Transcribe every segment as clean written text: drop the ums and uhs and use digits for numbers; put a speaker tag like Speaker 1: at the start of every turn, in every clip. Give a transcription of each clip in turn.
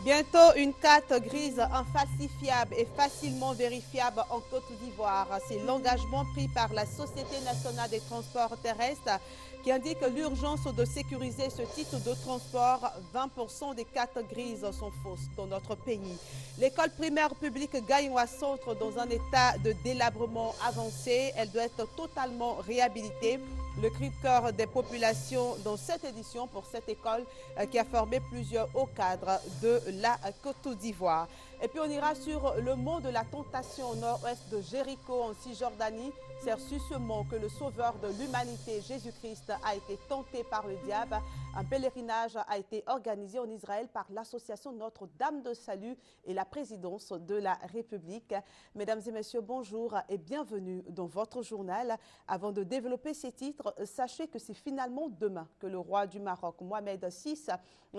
Speaker 1: Bientôt, une carte grise infalsifiable et facilement vérifiable en Côte d'Ivoire. C'est l'engagement pris par la Société nationale des transports terrestres qui indique l'urgence de sécuriser ce titre de transport. 20% des cartes grises sont fausses dans notre pays. L'école primaire publique Gaïwa Centre dans un état de délabrement avancé. Elle doit être totalement réhabilitée. Le cri de cœur des populations dans cette édition pour cette école qui a formé plusieurs hauts cadres de la Côte d'Ivoire. Et puis on ira sur le mont de la tentation au nord-ouest de Jéricho en Cisjordanie. C'est sur ce mont que le sauveur de l'humanité, Jésus-Christ, a été tenté par le diable. Un pèlerinage a été organisé en Israël par l'association Notre-Dame de Salut et la présidence de la République. Mesdames et messieurs, bonjour et bienvenue dans votre journal. Avant de développer ces titres, sachez que c'est finalement demain que le roi du Maroc, Mohamed VI,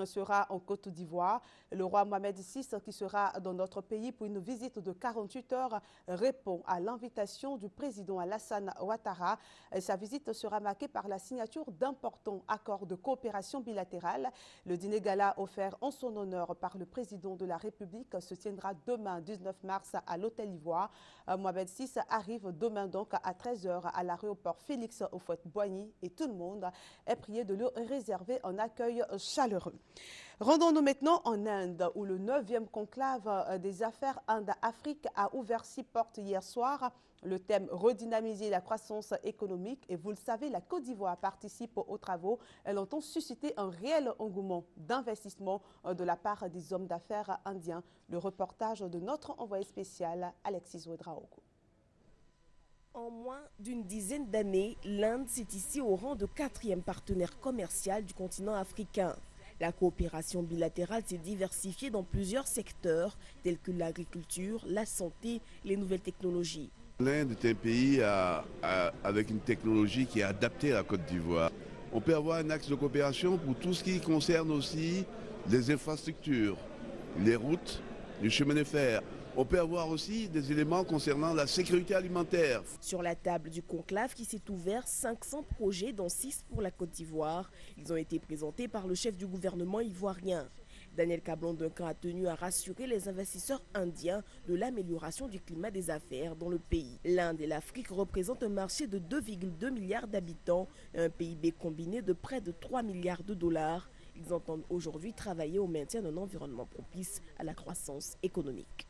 Speaker 1: sera en Côte d'Ivoire. Le roi Mohamed VI, qui sera dans notre pays pour une visite de 48 heures, répond à l'invitation du président Alassane Ouattara. Sa visite sera marquée par la signature d'importants accords de coopération bilatérale. Le dîner gala offert en son honneur par le président de la République se tiendra demain 19 mars à l'Hôtel Ivoire. Mohamed VI arrive demain donc à 13 h à l'aéroport Félix Houphouët-Boigny et tout le monde est prié de lui réserver un accueil chaleureux. Rendons-nous maintenant en Inde où le 9e conclave des affaires Inde-Afrique a ouvert 6 portes hier soir. Le thème redynamiser la croissance économique et vous le savez, la Côte d'Ivoire participe aux travaux. Elle entend susciter un réel engouement d'investissement de la part des hommes d'affaires indiens. Le reportage de notre envoyé spécial Alexis Ouedraogo.
Speaker 2: En moins d'une dizaine d'années, l'Inde s'est ici au rang de 4e partenaire commercial du continent africain. La coopération bilatérale s'est diversifiée dans plusieurs secteurs tels que l'agriculture, la santé, les nouvelles technologies.
Speaker 3: L'Inde est un pays avec une technologie qui est adaptée à la Côte d'Ivoire. On peut avoir un axe de coopération pour tout ce qui concerne aussi les infrastructures, les routes, les chemins de fer. On peut avoir aussi des éléments concernant la sécurité alimentaire.
Speaker 2: Sur la table du conclave qui s'est ouvert, 500 projets dont 6 pour la Côte d'Ivoire. Ils ont été présentés par le chef du gouvernement ivoirien. Daniel Cablon-Duncan a tenu à rassurer les investisseurs indiens de l'amélioration du climat des affaires dans le pays. L'Inde et l'Afrique représentent un marché de 2,2 milliards d'habitants et un PIB combiné de près de 3 milliards de dollars. Ils entendent aujourd'hui travailler au maintien d'un environnement propice à la croissance économique.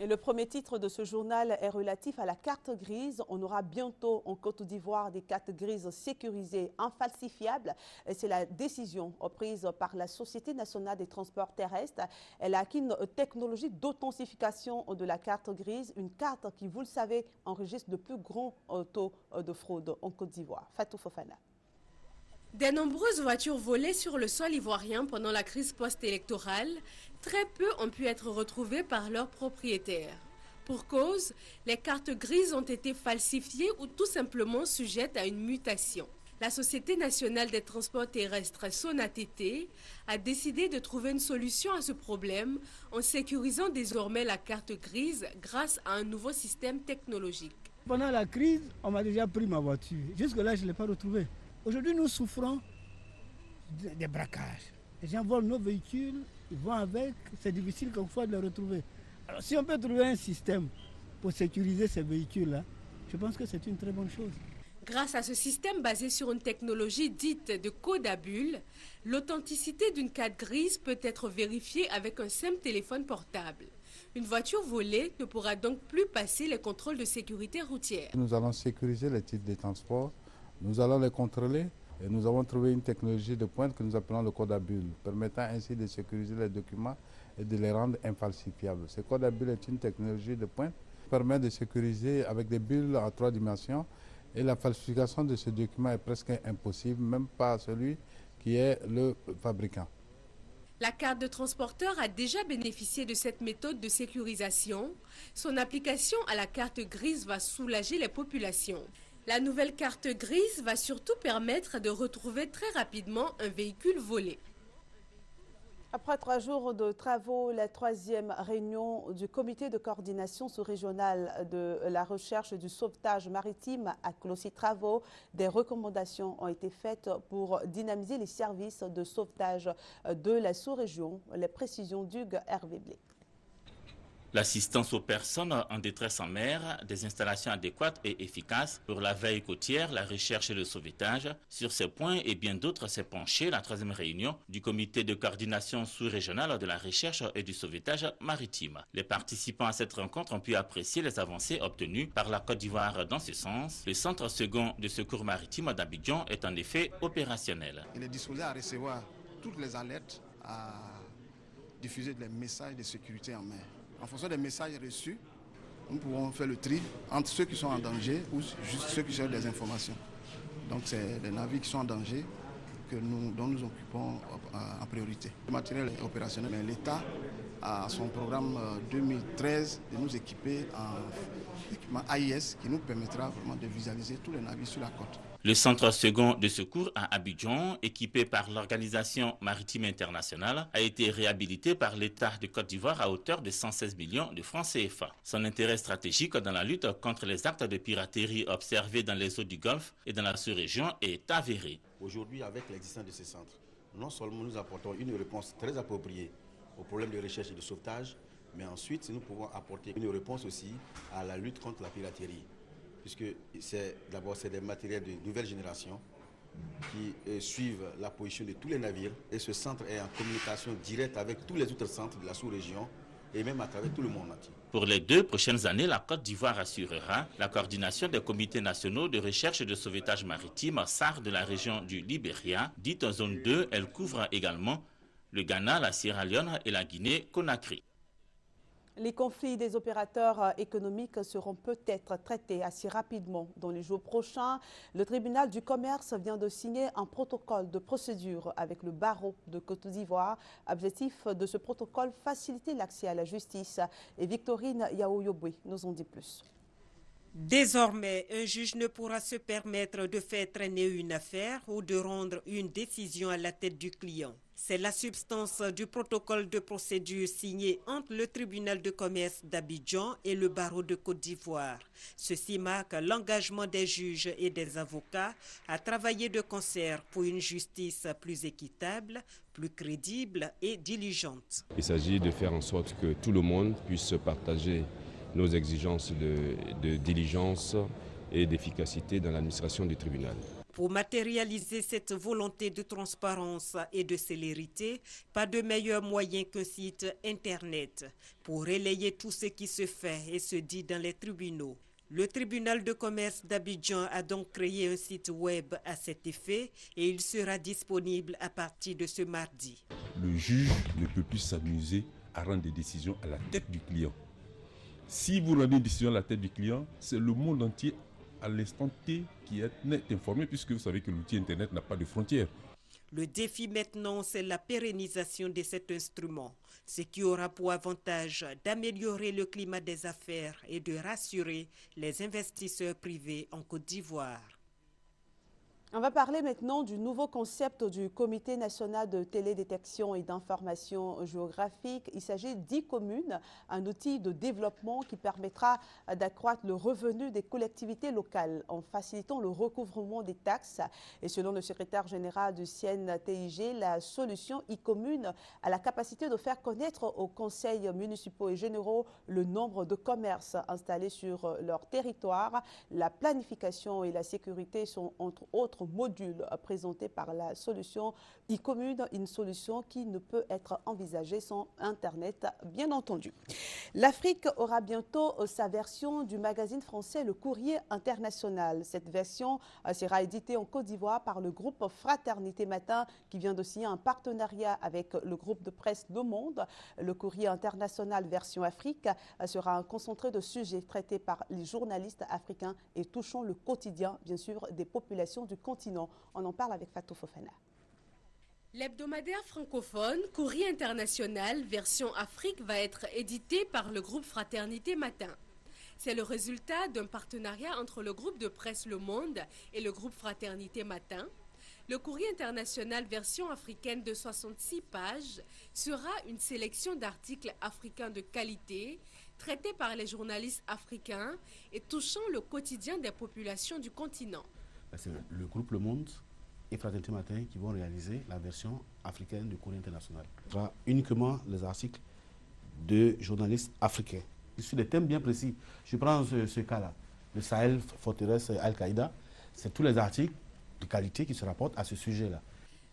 Speaker 1: Et le premier titre de ce journal est relatif à la carte grise. On aura bientôt en Côte d'Ivoire des cartes grises sécurisées, infalsifiables. C'est la décision prise par la Société nationale des transports terrestres. Elle a acquis une technologie d'authentification de la carte grise, une carte qui, vous le savez, enregistre de plus grands taux de fraude en Côte d'Ivoire. Fatou Fofana.
Speaker 4: Des nombreuses voitures volées sur le sol ivoirien pendant la crise post-électorale, très peu ont pu être retrouvées par leurs propriétaires. Pour cause, les cartes grises ont été falsifiées ou tout simplement sujettes à une mutation. La Société nationale des transports terrestres, SONATT, a décidé de trouver une solution à ce problème en sécurisant désormais la carte grise grâce à un nouveau système technologique.
Speaker 5: Pendant la crise, on m'a déjà pris ma voiture. Jusque-là, je ne l'ai pas retrouvée. Aujourd'hui, nous souffrons des braquages. Les gens volent nos véhicules, ils vont avec, c'est difficile quelquefois de les retrouver. Alors si on peut trouver un système pour sécuriser ces véhicules-là, je pense que c'est une très bonne chose.
Speaker 4: Grâce à ce système basé sur une technologie dite de code à bulles, l'authenticité d'une carte grise peut être vérifiée avec un simple téléphone portable. Une voiture volée ne pourra donc plus passer les contrôles de sécurité routière.
Speaker 6: Nous allons sécuriser les titres de transport. Nous allons les contrôler et nous avons trouvé une technologie de pointe que nous appelons le code à bulles, permettant ainsi de sécuriser les documents et de les rendre infalsifiables. Ce code à bulles est une technologie de pointe qui permet de sécuriser avec des bulles à 3 dimensions et la falsification de ce document est presque impossible, même pas celui qui est le fabricant.
Speaker 4: La carte de transporteur a déjà bénéficié de cette méthode de sécurisation. Son application à la carte grise va soulager les populations. La nouvelle carte grise va surtout permettre de retrouver très rapidement un véhicule volé.
Speaker 1: Après 3 jours de travaux, la 3e réunion du comité de coordination sous-régionale de la recherche et du sauvetage maritime a clos ses travaux. Des recommandations ont été faites pour dynamiser les services de sauvetage de la sous-région. Les précisions d'Hugues Hervé Blé.
Speaker 7: L'assistance aux personnes en détresse en mer, des installations adéquates et efficaces pour la veille côtière, la recherche et le sauvetage. Sur ces points et bien d'autres s'est penchée la 3e réunion du comité de coordination sous-régionale de la recherche et du sauvetage maritime. Les participants à cette rencontre ont pu apprécier les avancées obtenues par la Côte d'Ivoire dans ce sens. Le centre second de secours maritime d'Abidjan est en effet opérationnel.
Speaker 8: Il est disposé à recevoir toutes les alertes, à diffuser des messages de sécurité en mer. En fonction des messages reçus, nous pouvons faire le tri entre ceux qui sont en danger ou juste ceux qui cherchent des informations. Donc c'est les navires qui sont en danger dont nous occupons en priorité. Le matériel est opérationnel, mais l'État a son programme 2013 de nous équiper en équipement AIS qui nous permettra vraiment de visualiser tous les navires sur la côte.
Speaker 7: Le centre second de secours à Abidjan, équipé par l'Organisation maritime internationale, a été réhabilité par l'État de Côte d'Ivoire à hauteur de 116 millions de francs CFA. Son intérêt stratégique dans la lutte contre les actes de piraterie observés dans les eaux du Golfe et dans la sous-région est avéré.
Speaker 9: Aujourd'hui, avec l'existence de ces centres, non seulement nous apportons une réponse très appropriée aux problèmes de recherche et de sauvetage, mais ensuite nous pouvons apporter une réponse aussi à la lutte contre la piraterie. Puisque d'abord c'est des matériels de nouvelle génération qui suivent la position de tous les navires. Et ce centre est en communication directe avec tous les autres centres de la sous-région et même à travers tout le monde entier.
Speaker 7: Pour les 2 prochaines années, la Côte d'Ivoire assurera la coordination des comités nationaux de recherche et de sauvetage maritime SAR de la région du Libéria. Dite zone 2, elle couvre également le Ghana, la Sierra Leone et la Guinée-Conakry.
Speaker 1: Les conflits des opérateurs économiques seront peut-être traités assez rapidement dans les jours prochains. Le tribunal du commerce vient de signer un protocole de procédure avec le barreau de Côte d'Ivoire. Objectif de ce protocole, faciliter l'accès à la justice. Et Victorine Yaoyobwe nous en dit plus.
Speaker 10: Désormais, un juge ne pourra se permettre de faire traîner une affaire ou de rendre une décision à la tête du client. C'est la substance du protocole de procédure signé entre le tribunal de commerce d'Abidjan et le barreau de Côte d'Ivoire. Ceci marque l'engagement des juges et des avocats à travailler de concert pour une justice plus équitable, plus crédible et diligente.
Speaker 11: Il s'agit de faire en sorte que tout le monde puisse partager nos exigences de diligence et d'efficacité dans l'administration du tribunal.
Speaker 10: Pour matérialiser cette volonté de transparence et de célérité, pas de meilleur moyen qu'un site Internet pour relayer tout ce qui se fait et se dit dans les tribunaux. Le tribunal de commerce d'Abidjan a donc créé un site web à cet effet et il sera disponible à partir de ce mardi.
Speaker 12: Le juge ne peut plus s'amuser à rendre des décisions à la tête du client. Si vous rendez une décision à la tête du client, c'est le monde entier à l'instant T qui est informé, puisque vous savez que l'outil Internet n'a pas de frontières.
Speaker 10: Le défi maintenant, c'est la pérennisation de cet instrument, ce qui aura pour avantage d'améliorer le climat des affaires et de rassurer les investisseurs privés en Côte d'Ivoire.
Speaker 1: On va parler maintenant du nouveau concept du Comité national de télédétection et d'information géographique. Il s'agit d'e-commune, un outil de développement qui permettra d'accroître le revenu des collectivités locales en facilitant le recouvrement des taxes. Et selon le secrétaire général du CNTIG, la solution e-commune a la capacité de faire connaître aux conseils municipaux et généraux le nombre de commerces installés sur leur territoire. La planification et la sécurité sont entre autres module présenté par la solution e-commune, une solution qui ne peut être envisagée sans Internet, bien entendu. L'Afrique aura bientôt sa version du magazine français Le Courrier International. Cette version sera éditée en Côte d'Ivoire par le groupe Fraternité Matin qui vient de signer un partenariat avec le groupe de presse Le Monde. Le Courrier International version Afrique sera un concentré de sujets traités par les journalistes africains et touchant le quotidien, bien sûr, des populations du continent. On en parle avec Fatou Fofana.
Speaker 4: L'hebdomadaire francophone Courrier International version Afrique va être édité par le groupe Fraternité Matin. C'est le résultat d'un partenariat entre le groupe de presse Le Monde et le groupe Fraternité Matin. Le courrier international version africaine de 66 pages sera une sélection d'articles africains de qualité, traités par les journalistes africains et touchant le quotidien des populations du continent.
Speaker 9: C'est le groupe Le Monde et Fraternité Matin qui vont réaliser la version africaine du courrier international. Ce sera uniquement les articles de journalistes africains. Sur des thèmes bien précis. Je prends ce cas-là, le Sahel, forteresse Al-Qaïda. C'est tous les articles de qualité qui se rapportent à ce sujet-là.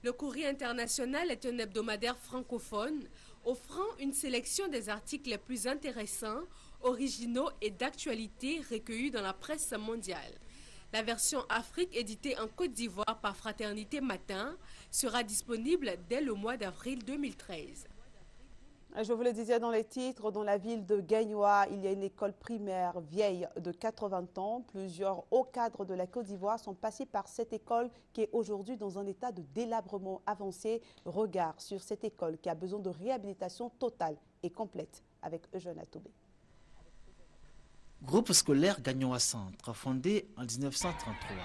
Speaker 4: Le courrier international est un hebdomadaire francophone offrant une sélection des articles les plus intéressants, originaux et d'actualité recueillis dans la presse mondiale. La version Afrique, éditée en Côte d'Ivoire par Fraternité Matin, sera disponible dès le mois d'avril 2013.
Speaker 1: Je vous le disais dans les titres, dans la ville de Gagnoa, il y a une école primaire vieille de 80 ans. Plusieurs hauts cadres de la Côte d'Ivoire sont passés par cette école qui est aujourd'hui dans un état de délabrement avancé. Regard sur cette école qui a besoin de réhabilitation totale et complète avec Eugène Atoubé.
Speaker 13: Groupe scolaire Gagnoa Centre, fondé en 1933.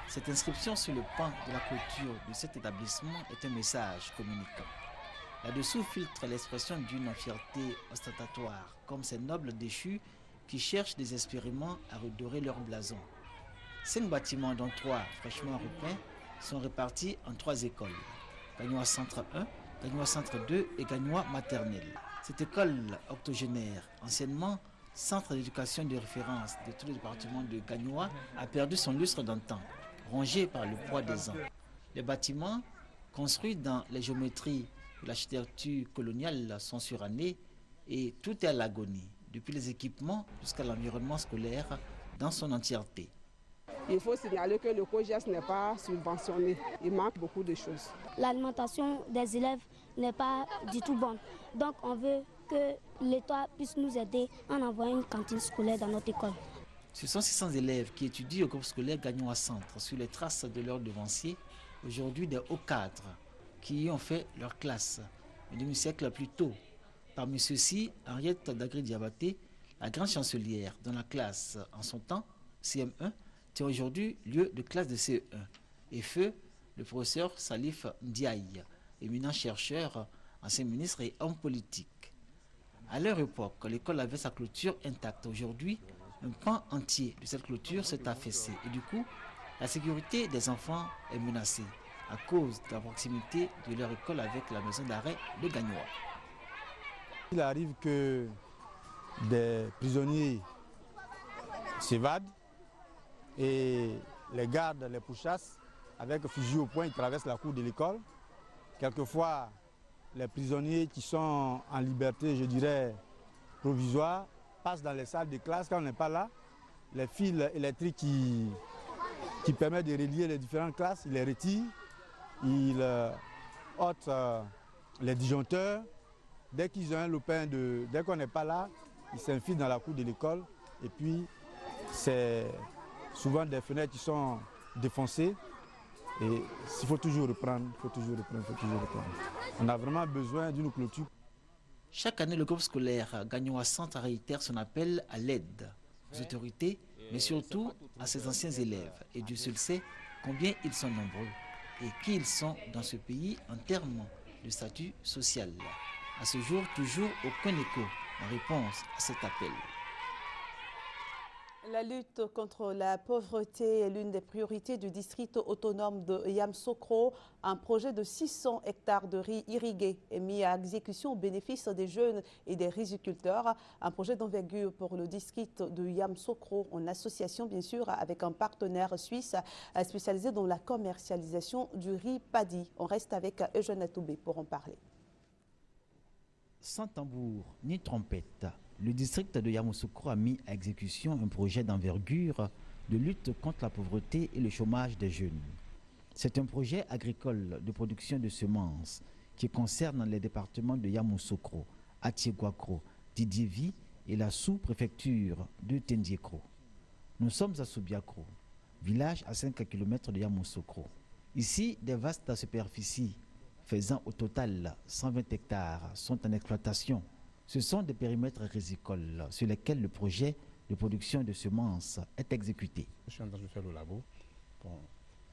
Speaker 13: Cette inscription sur le pan de la clôture de cet établissement est un message communicant. Là-dessous filtre l'expression d'une fierté ostentatoire, comme ces nobles déchus qui cherchent désespérément à redorer leur blason. 5 bâtiments, dont 3 fraîchement repeints, sont répartis en 3 écoles. Gagnoa Centre 1, Gagnoa Centre 2 et Gagnoa Maternelle. Cette école octogénaire, anciennement centre d'éducation de référence de tout le département de Gagnoa, a perdu son lustre d'antan, rongé par le poids des ans. Les bâtiments, construits dans les géométries de l'architecture coloniale, sont surannés et tout est à l'agonie, depuis les équipements jusqu'à l'environnement scolaire dans son entièreté.
Speaker 14: Il faut signaler que le COGES n'est pas subventionné. Il manque beaucoup de choses.
Speaker 15: L'alimentation des élèves n'est pas du tout bonne. Donc on veut que l'État puisse nous aider en envoyant une cantine scolaire dans notre école.
Speaker 13: Ce sont 600 élèves qui étudient au groupe scolaire Gagnoa Centre sur les traces de leurs devanciers, aujourd'hui des hauts cadres qui y ont fait leur classe un demi-siècle plus tôt. Parmi ceux-ci, Henriette Dagri-Diabaté, la grande chancelière dont la classe en son temps, CM1, tient aujourd'hui lieu de classe de CE1. Et feu, le professeur Salif Ndiaye, éminent chercheur, ancien ministre et homme politique. À leur époque, l'école avait sa clôture intacte. Aujourd'hui, un pan entier de cette clôture s'est affaissé. Et du coup, la sécurité des enfants est menacée à cause de la proximité de leur école avec la maison d'arrêt de Gagnoa.
Speaker 16: Il arrive que des prisonniers s'évadent et les gardes les pourchassent avec fusil au poing, ils traversent la cour de l'école. Quelquefois, les prisonniers qui sont en liberté, je dirais, provisoire, passent dans les salles de classe. Quand on n'est pas là, les fils électriques qui permettent de relier les différentes classes, ils les retirent, ils ôtent les disjoncteurs. Dès qu'ils ont un lopin, dès qu'on n'est pas là, ils s'infilent dans la cour de l'école. Et puis, c'est souvent des fenêtres qui sont défoncées. Et il faut toujours reprendre, il faut toujours reprendre. On a vraiment besoin d'une clôture.
Speaker 13: Chaque année, le groupe scolaire Gagnoa Centre réitère son appel à l'aide aux autorités, mais surtout à ses anciens élèves. Et Dieu seul sait combien ils sont nombreux et qui ils sont dans ce pays en termes de statut social. À ce jour, toujours aucun écho en réponse à cet appel.
Speaker 1: La lutte contre la pauvreté est l'une des priorités du district autonome de Yamoussoukro. Un projet de 600 hectares de riz irrigués est mis à exécution au bénéfice des jeunes et des riziculteurs. Un projet d'envergure pour le district de Yamoussoukro en association bien sûr avec un partenaire suisse spécialisé dans la commercialisation du riz paddy. On reste avec Eugène Atoubé pour en parler.
Speaker 13: Sans tambour ni trompette, le district de Yamoussoukro a mis à exécution un projet d'envergure de lutte contre la pauvreté et le chômage des jeunes. C'est un projet agricole de production de semences qui concerne les départements de Yamoussoukro, Atiéguakro, Didievi et la sous-préfecture de Tendiekro. Nous sommes à Soubiakro, village à 5 km de Yamoussoukro. Ici, des vastes superficies faisant au total 120 hectares sont en exploitation. Ce sont des périmètres rizicoles sur lesquels le projet de production de semences est exécuté.
Speaker 17: Je suis en train de faire le labo.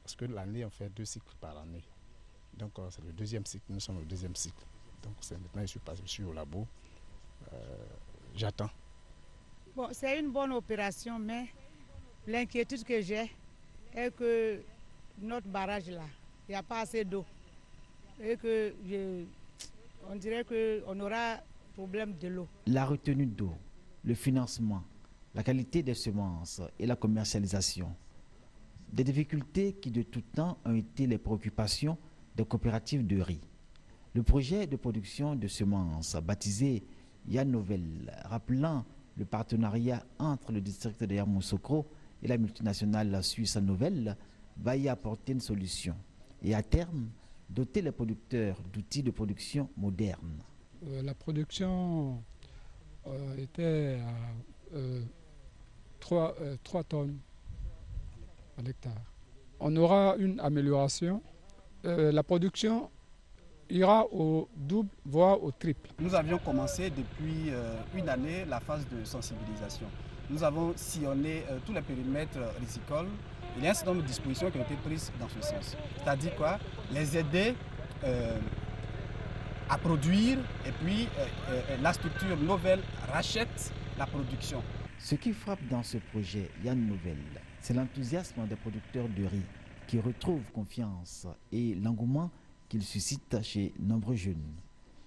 Speaker 17: Parce que l'année, on fait 2 cycles par année. Donc c'est le 2e cycle, nous sommes au 2e cycle. Donc maintenant, je suis au labo, j'attends.
Speaker 18: Bon, c'est une bonne opération, mais l'inquiétude que j'ai est que notre barrage là, il n'y a pas assez d'eau. Et que on dirait qu'on aura problème de l'eau.
Speaker 13: La retenue d'eau, le financement, la qualité des semences et la commercialisation. Des difficultés qui de tout temps ont été les préoccupations des coopératives de riz. Le projet de production de semences baptisé Yannovel, rappelant le partenariat entre le district de Yamoussoukro et la multinationale suisse Novel, va y apporter une solution et à terme doter les producteurs d'outils de production modernes.
Speaker 19: La production était à 3 tonnes à l'hectare. On aura une amélioration. La production ira au double, voire au triple.
Speaker 20: Nous avions commencé depuis une année la phase de sensibilisation. Nous avons sillonné tous les périmètres rizicoles. Il y a un certain nombre de dispositions qui ont été prises dans ce sens. C'est-à-dire quoi? Les aider à produire et puis la structure Novel rachète la production.
Speaker 13: Ce qui frappe dans ce projet Yannovel, c'est l'enthousiasme des producteurs de riz qui retrouvent confiance et l'engouement qu'il suscite chez nombreux jeunes.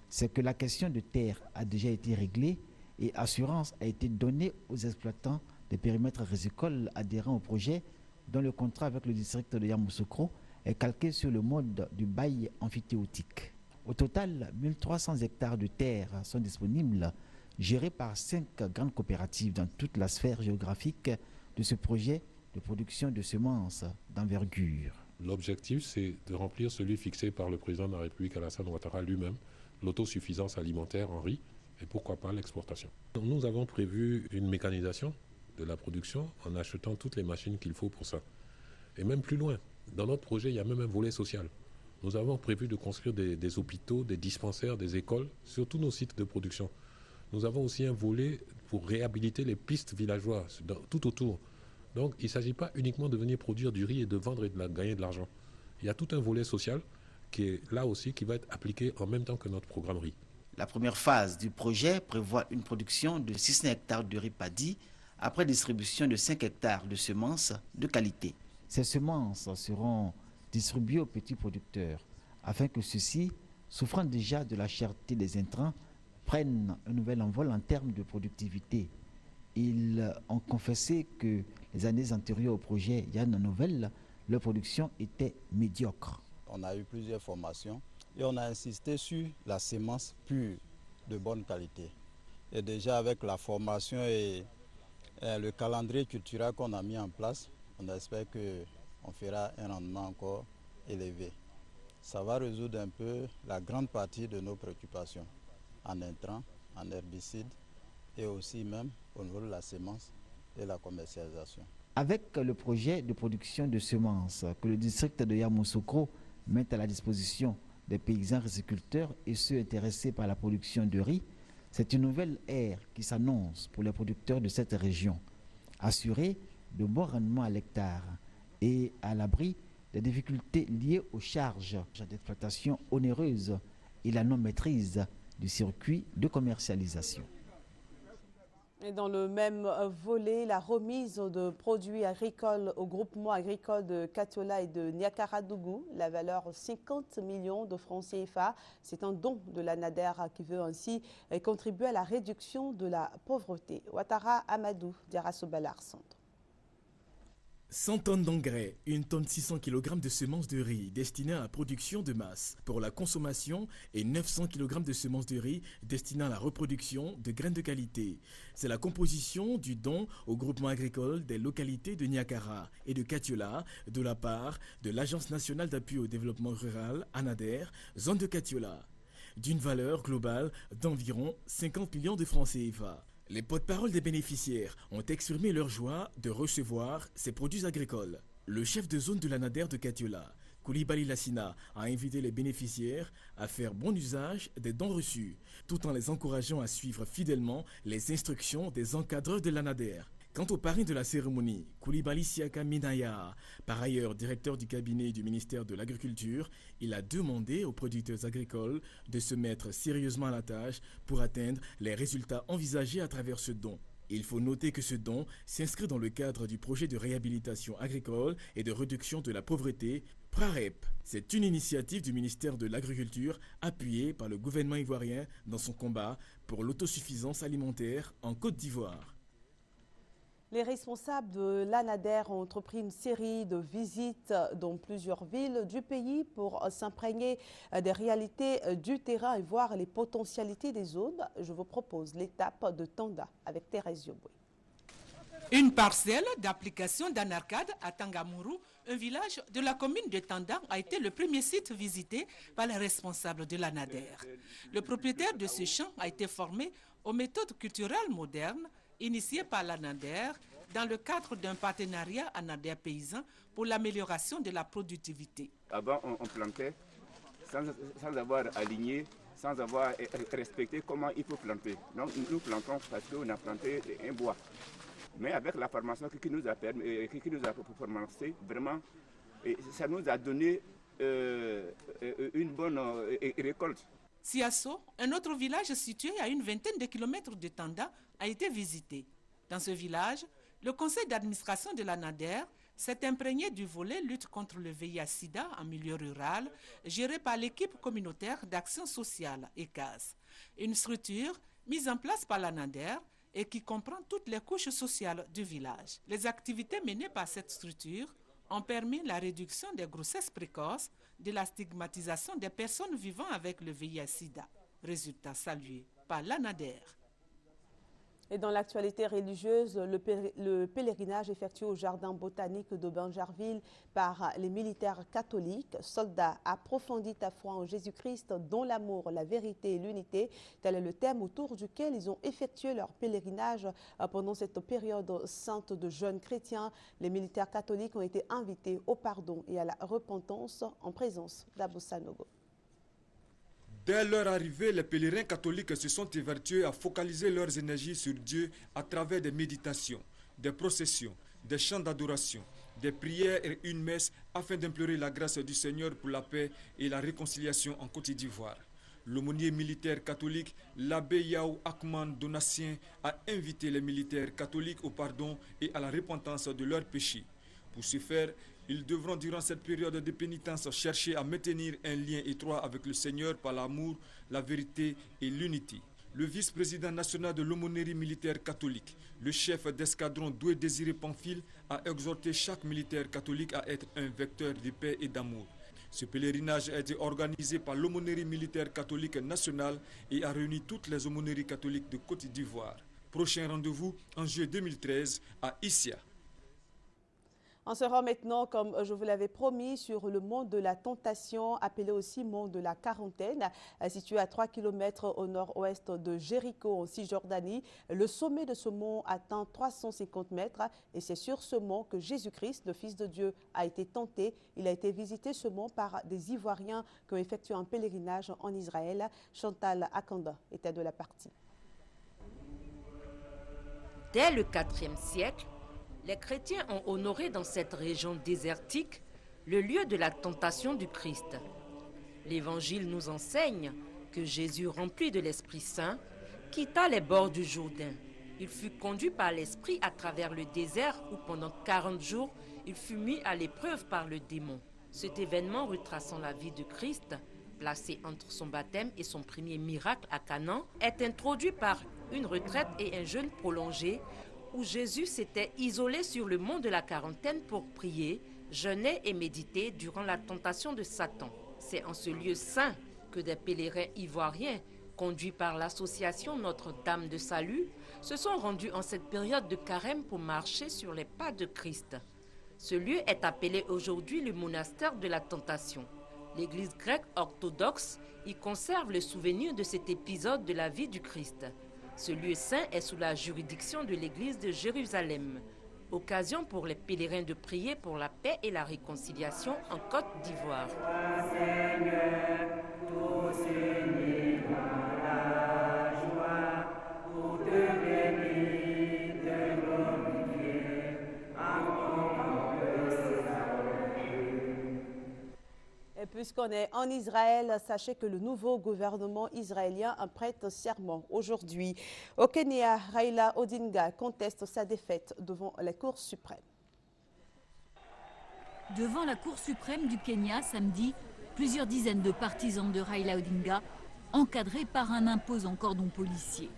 Speaker 13: C'est que la question de terre a déjà été réglée et assurance a été donnée aux exploitants des périmètres rizicoles adhérents au projet dont le contrat avec le district de Yamoussoukro est calqué sur le mode du bail amphithéotique. Au total, 1300 hectares de terre sont disponibles, gérés par 5 grandes coopératives dans toute la sphère géographique de ce projet de production de semences d'envergure.
Speaker 21: L'objectif, c'est de remplir celui fixé par le président de la République Alassane Ouattara lui-même, l'autosuffisance alimentaire en riz et pourquoi pas l'exportation. Nous avons prévu une mécanisation de la production en achetant toutes les machines qu'il faut pour ça. Et même plus loin, dans notre projet, il y a même un volet social. Nous avons prévu de construire des hôpitaux, des dispensaires, des écoles sur tous nos sites de production. Nous avons aussi un volet pour réhabiliter les pistes villageoises tout autour. Donc il ne s'agit pas uniquement de venir produire du riz et de vendre et de gagner de l'argent. Il y a tout un volet social qui est là aussi, qui va être appliqué en même temps que notre programme riz.
Speaker 13: La première phase du projet prévoit une production de 600 hectares de riz paddy après distribution de 5 hectares de semences de qualité. Ces semences seront distribuées aux petits producteurs afin que ceux-ci, souffrant déjà de la cherté des intrants, prennent un nouvel envol en termes de productivité. Ils ont confessé que les années antérieures au projet Yannovel, leur production était médiocre.
Speaker 16: On a eu plusieurs formations et on a insisté sur la semence pure de bonne qualité. Et déjà avec la formation et le calendrier culturel qu'on a mis en place, on espère qu'on fera un rendement encore élevé. Ça va résoudre un peu la grande partie de nos préoccupations en intrants, en herbicides et aussi même au niveau de la semence et la commercialisation.
Speaker 13: Avec le projet de production de semences que le district de Yamoussoukro met à la disposition des paysans riziculteurs et ceux intéressés par la production de riz, c'est une nouvelle ère qui s'annonce pour les producteurs de cette région. Assurer de bons rendements à l'hectare et à l'abri des difficultés liées aux charges d'exploitation onéreuses et la non-maîtrise du circuit de commercialisation.
Speaker 1: Et dans le même volet, la remise de produits agricoles au groupement agricole de Katiola et de Niakaradougou, la valeur 50 millions de francs CFA. C'est un don de la NADER qui veut ainsi contribuer à la réduction de la pauvreté. Ouattara Amadou, Diarasso Balar Centre.
Speaker 22: 100 tonnes d'engrais, 1 tonne 600 kg de semences de riz destinées à la production de masse pour la consommation et 900 kg de semences de riz destinées à la reproduction de graines de qualité. C'est la composition du don au groupement agricole des localités de Niakara et de Katiola de la part de l'Agence nationale d'appui au développement rural, ANADER, zone de Katiola, d'une valeur globale d'environ 50 millions de francs CFA. Les porte-parole des bénéficiaires ont exprimé leur joie de recevoir ces produits agricoles. Le chef de zone de l'ANADER de Katiola, Koulibaly Lassina, a invité les bénéficiaires à faire bon usage des dons reçus, tout en les encourageant à suivre fidèlement les instructions des encadreurs de l'ANADER. Quant au parrain de la cérémonie, Koulibaly Siaka Minaya, par ailleurs directeur du cabinet du ministère de l'Agriculture, il a demandé aux producteurs agricoles de se mettre sérieusement à la tâche pour atteindre les résultats envisagés à travers ce don. Il faut noter que ce don s'inscrit dans le cadre du projet de réhabilitation agricole et de réduction de la pauvreté, PRAREP. C'est une initiative du ministère de l'Agriculture appuyée par le gouvernement ivoirien dans son combat pour l'autosuffisance alimentaire en Côte d'Ivoire.
Speaker 1: Les responsables de l'ANADER ont entrepris une série de visites dans plusieurs villes du pays pour s'imprégner des réalités du terrain et voir les potentialités des zones. Je vous propose l'étape de Tanda avec Thérèse Yoboué.
Speaker 2: Une parcelle d'application d'Anarcade à Tangamourou, un village de la commune de Tanda, a été le premier site visité par les responsables de l'ANADER. Le propriétaire de ce champ a été formé aux méthodes culturelles modernes initié par l'ANADER dans le cadre d'un partenariat ANADER paysan pour l'amélioration de la productivité.
Speaker 3: Avant, on plantait sans avoir aligné, sans avoir respecté comment il faut planter. Donc nous plantons parce qu'on a planté un bois. Mais avec la formation qui nous a permis, qui nous a formé, vraiment, ça nous a donné une bonne récolte.
Speaker 2: Siasso, un autre village situé à une vingtaine de kilomètres de Tanda, a été visité. Dans ce village, le conseil d'administration de l'ANADER s'est imprégné du volet lutte contre le VIH-Sida en milieu rural, géré par l'équipe communautaire d'action sociale, ECAS, une structure mise en place par l'ANADER et qui comprend toutes les couches sociales du village. Les activités menées par cette structure ont permis la réduction des grossesses précoces, de la stigmatisation des personnes vivant avec le VIH-Sida. Résultat salué par l'ANADER.
Speaker 1: Et dans l'actualité religieuse, le pèlerinage effectué au jardin botanique de Banjarville par les militaires catholiques, soldats, approfondis ta foi en Jésus-Christ, dont l'amour, la vérité et l'unité. Tel est le thème autour duquel ils ont effectué leur pèlerinage pendant cette période sainte de jeunes chrétiens. Les militaires catholiques ont été invités au pardon et à la repentance en présence d'Abou Sanogo.
Speaker 23: Dès leur arrivée, les pèlerins catholiques se sont évertués à focaliser leurs énergies sur Dieu à travers des méditations, des processions, des chants d'adoration, des prières et une messe afin d'implorer la grâce du Seigneur pour la paix et la réconciliation en Côte d'Ivoire. L'aumônier militaire catholique, l'abbé Yao Akman Donatien, a invité les militaires catholiques au pardon et à la repentance de leurs péchés. Pour ce faire, ils devront durant cette période de pénitence chercher à maintenir un lien étroit avec le Seigneur par l'amour, la vérité et l'unité. Le vice-président national de l'aumônerie militaire catholique, le chef d'escadron Doué Désiré Pamphile, a exhorté chaque militaire catholique à être un vecteur de paix et d'amour. Ce pèlerinage a été organisé par l'aumônerie militaire catholique nationale et a réuni toutes les aumôneries catholiques de Côte d'Ivoire. Prochain rendez-vous en juillet 2013 à Issia.
Speaker 1: On se rend maintenant, comme je vous l'avais promis, sur le mont de la Tentation, appelé aussi mont de la Quarantaine, situé à 3 km au nord-ouest de Jéricho, en Cisjordanie. Le sommet de ce mont atteint 350 mètres et c'est sur ce mont que Jésus-Christ, le Fils de Dieu, a été tenté. Il a été visité ce mont par des Ivoiriens qui ont effectué un pèlerinage en Israël. Chantal Akanda était de la partie.
Speaker 24: Dès le IVe siècle, les chrétiens ont honoré dans cette région désertique le lieu de la tentation du Christ. L'Évangile nous enseigne que Jésus, rempli de l'Esprit Saint, quitta les bords du Jourdain. Il fut conduit par l'Esprit à travers le désert où pendant 40 jours, il fut mis à l'épreuve par le démon. Cet événement retraçant la vie de Christ, placé entre son baptême et son premier miracle à Canaan, est introduit par une retraite et un jeûne prolongé où Jésus s'était isolé sur le mont de la Quarantaine pour prier, jeûner et méditer durant la tentation de Satan. C'est en ce lieu saint que des pèlerins ivoiriens, conduits par l'association Notre-Dame de Salut, se sont rendus en cette période de carême pour marcher sur les pas de Christ. Ce lieu est appelé aujourd'hui le monastère de la Tentation. L'Église grecque orthodoxe y conserve le souvenir de cet épisode de la vie du Christ. Ce lieu saint est sous la juridiction de l'Église de Jérusalem. Occasion pour les pèlerins de prier pour la paix et la réconciliation en Côte d'Ivoire.
Speaker 1: puisqu'on est en Israël, sachez que le nouveau gouvernement israélien prête serment aujourd'hui. Au Kenya, Raila Odinga conteste sa défaite devant la Cour suprême.
Speaker 5: Devant la Cour suprême du Kenya, samedi, plusieurs dizaines de partisans de Raila Odinga, encadrés par un imposant cordon policier.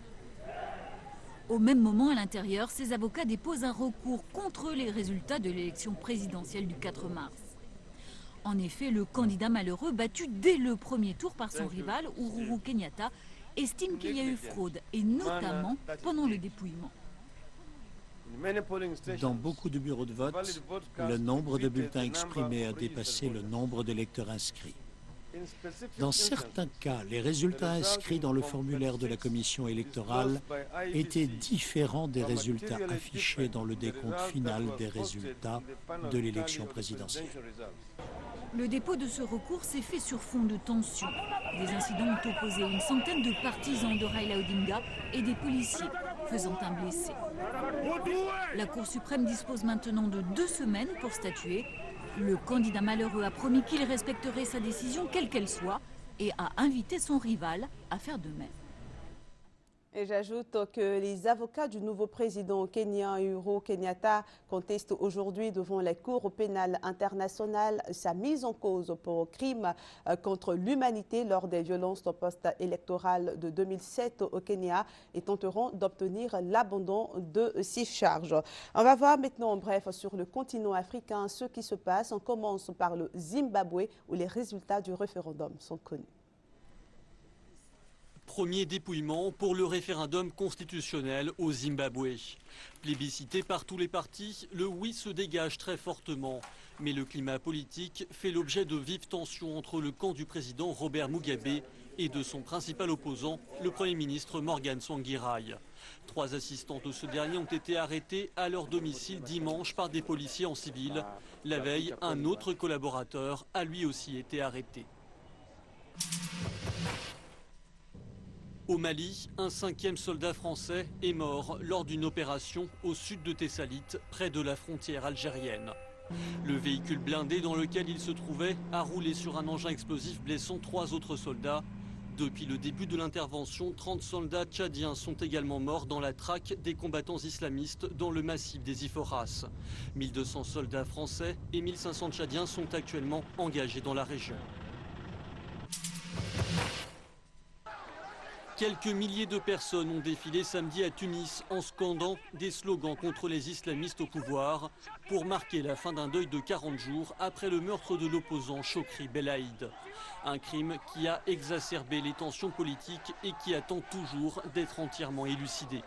Speaker 5: Au même moment, à l'intérieur, ses avocats déposent un recours contre les résultats de l'élection présidentielle du 4 mars. En effet, le candidat malheureux, battu dès le premier tour par son rival, Uhuru Kenyatta, estime qu'il y a eu fraude, et notamment pendant le dépouillement.
Speaker 6: Dans beaucoup de bureaux de vote, le nombre de bulletins exprimés a dépassé le nombre d'électeurs inscrits. Dans certains cas, les résultats inscrits dans le formulaire de la commission électorale étaient différents des résultats affichés dans le décompte final des résultats de l'élection présidentielle.
Speaker 5: Le dépôt de ce recours s'est fait sur fond de tension. Des incidents ont opposé une centaine de partisans de Raila Odinga et des policiers, faisant un blessé. La Cour suprême dispose maintenant de 2 semaines pour statuer. Le candidat malheureux a promis qu'il respecterait sa décision, quelle qu'elle soit, et a invité son rival à faire de même.
Speaker 1: Et j'ajoute que les avocats du nouveau président kenyan Uhuru Kenyatta contestent aujourd'hui devant la Cour pénale internationale sa mise en cause pour crime contre l'humanité lors des violences post-électorales de 2007 au Kenya et tenteront d'obtenir l'abandon de ces charges. On va voir maintenant en bref sur le continent africain ce qui se passe. On commence par le Zimbabwe où les résultats du référendum sont connus.
Speaker 7: Premier dépouillement pour le référendum constitutionnel au Zimbabwe. Plébiscité par tous les partis, le oui se dégage très fortement. Mais le climat politique fait l'objet de vives tensions entre le camp du président Robert Mugabe et de son principal opposant, le Premier ministre Morgan Tsvangirai. 3 assistants de ce dernier ont été arrêtés à leur domicile dimanche par des policiers en civil. La veille, un autre collaborateur a lui aussi été arrêté. Au Mali, un 5e soldat français est mort lors d'une opération au sud de Tessalit, près de la frontière algérienne. Le véhicule blindé dans lequel il se trouvait a roulé sur un engin explosif blessant 3 autres soldats. Depuis le début de l'intervention, 30 soldats tchadiens sont également morts dans la traque des combattants islamistes dans le massif des Iforas. 1200 soldats français et 1500 tchadiens sont actuellement engagés dans la région. Quelques milliers de personnes ont défilé samedi à Tunis en scandant des slogans contre les islamistes au pouvoir pour marquer la fin d'un deuil de 40 jours après le meurtre de l'opposant Chokri Belaïd. Un crime qui a exacerbé les tensions politiques et qui attend toujours d'être entièrement élucidé.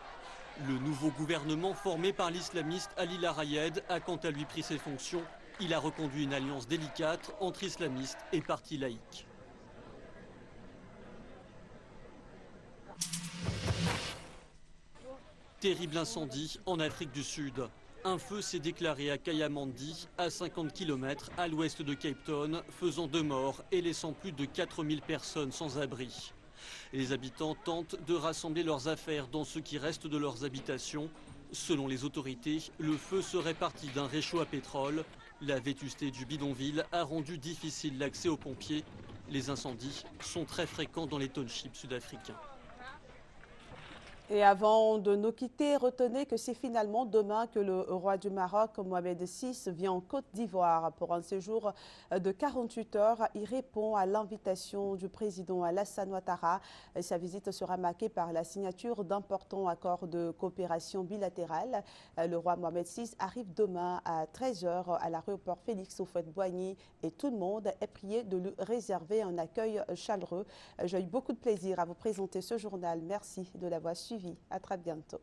Speaker 7: Le nouveau gouvernement formé par l'islamiste Ali Larayed a quant à lui pris ses fonctions. Il a reconduit une alliance délicate entre islamistes et partis laïcs. Terrible incendie en Afrique du Sud. Un feu s'est déclaré à Kayamandi, à 50 km à l'ouest de Cape Town, faisant 2 morts et laissant plus de 4000 personnes sans abri. Les habitants tentent de rassembler leurs affaires dans ce qui reste de leurs habitations. Selon les autorités, le feu serait parti d'un réchaud à pétrole. La vétusté du bidonville a rendu difficile l'accès aux pompiers. Les incendies sont très fréquents dans les townships sud-africains.
Speaker 1: Et avant de nous quitter, retenez que c'est finalement demain que le roi du Maroc, Mohamed VI, vient en Côte d'Ivoire pour un séjour de 48 heures. Il répond à l'invitation du président Alassane Ouattara. Sa visite sera marquée par la signature d'importants accords de coopération bilatérale. Le roi Mohamed VI arrive demain à 13 h à l'aéroport Félix Houphouët-Boigny et tout le monde est prié de lui réserver un accueil chaleureux. J'ai eu beaucoup de plaisir à vous présenter ce journal. Merci de l'avoir suivi. À très bientôt.